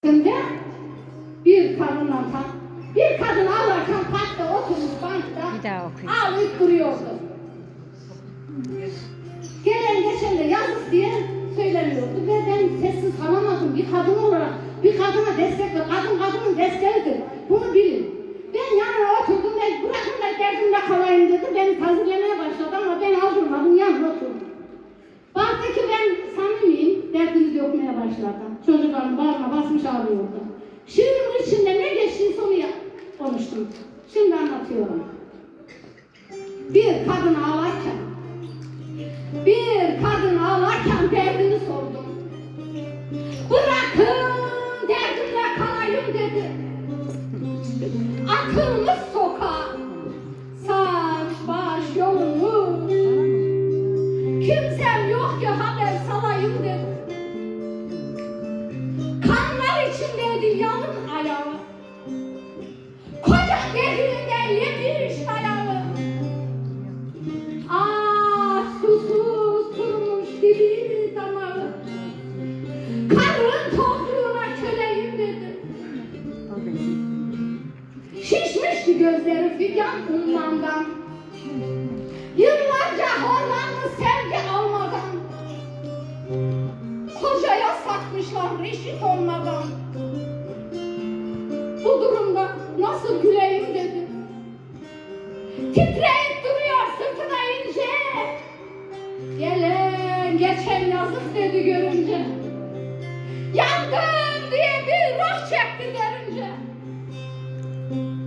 Şimdi bir kadın ağlarken parkta oturmuş bankta ağlayıp duruyordu. Gelen geçen de yazık diye söyleniyordu ve ben sessiz kalamadım. Bir kadın olarak bir kadına destek ver. Kadının desteğidir. Bunu bilin. Ben yanına oturdum ve bırakın da derdimle kalayım dedi. Beni tazirlemeye başladı ama ben aldırmadım, yanına oturdum. Baktı ki ben samimiyim, derdini dökmeye başladı. Çocuklarım bağrına basmış ağlıyordu. Şiirimin içinde ne geçtiyse onu konuştum. Şimdi anlatıyorum. Bir kadın ağlarken derdini sordum. Bırakın derdimle kalayım dedi. Atılmış sokağa, saç baş yolunmuş. Kimsem yok ki haber salayım dedi. Kanlar içindeydi yalın ayağı. Koca devrinden yemiş ayağı. Ah susuz kurumuş dili damağı. Karın tokluğuna köleyim dedi. Şişmişti gözleri figan ummandan. Yıllarca horlanmış sevgi almadan. Kocaya satmışlar reşit olmadan. Bu durumda nasıl güleyim dedi. Titreyip duruyor sırtına ince. Gelen geçen yazık dedi görünce. Yandım diye bir ruh çekti derince.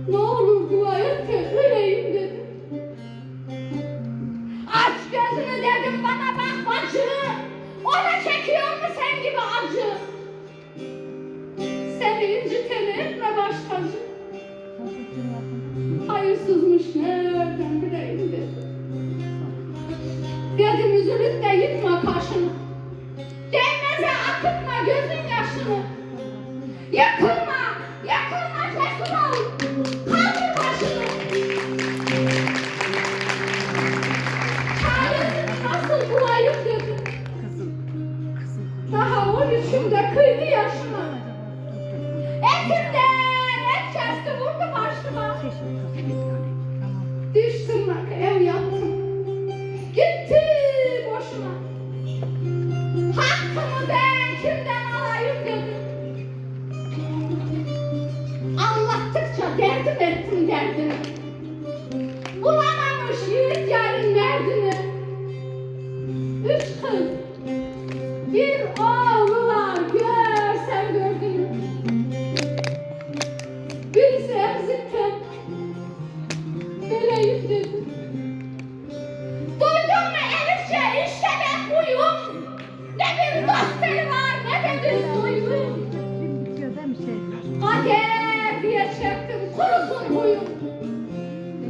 Ne olur dua et de öleyim dedi. Aç gözünü dedim bana bak bacı. O da çekiyor mu sen gibi acı? Seni inciteni etme baş tacı. Hayırsızmış nereden bileyim dedi. Dedim üzülüp de yıkma kaşını. Değmeze akıtma gözün yaşını. Yakılma cesur ol. Kaldır başını. Çaresini nasıl bulayım dedi. Daha 13'ümde kıydı yaşıma. Etimden et kesti vurdu başıma. Diş tırnak ev yaptım. Gitti boşuna. Hakkımı ben kimden alayım dedim. Anlattıkça derdim ettim derdini. Bulamamış yiğit yarın derdini. 3 kız, bir oğlu var görsem gördünü. Birisi emzikten beleyim dedim. Duydun mu Elifçe işte ben buyum. Ne bir dost eli var ne de bir soyum. Kader diye çektim kurusun huyum.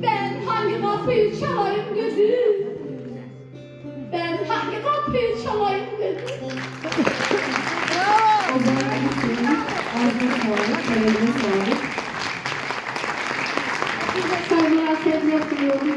Ben hangi kapıyı çalayım dedim. Ben hangi kapıyı çalayım dedim. Saygılar sevgiler diliyorum.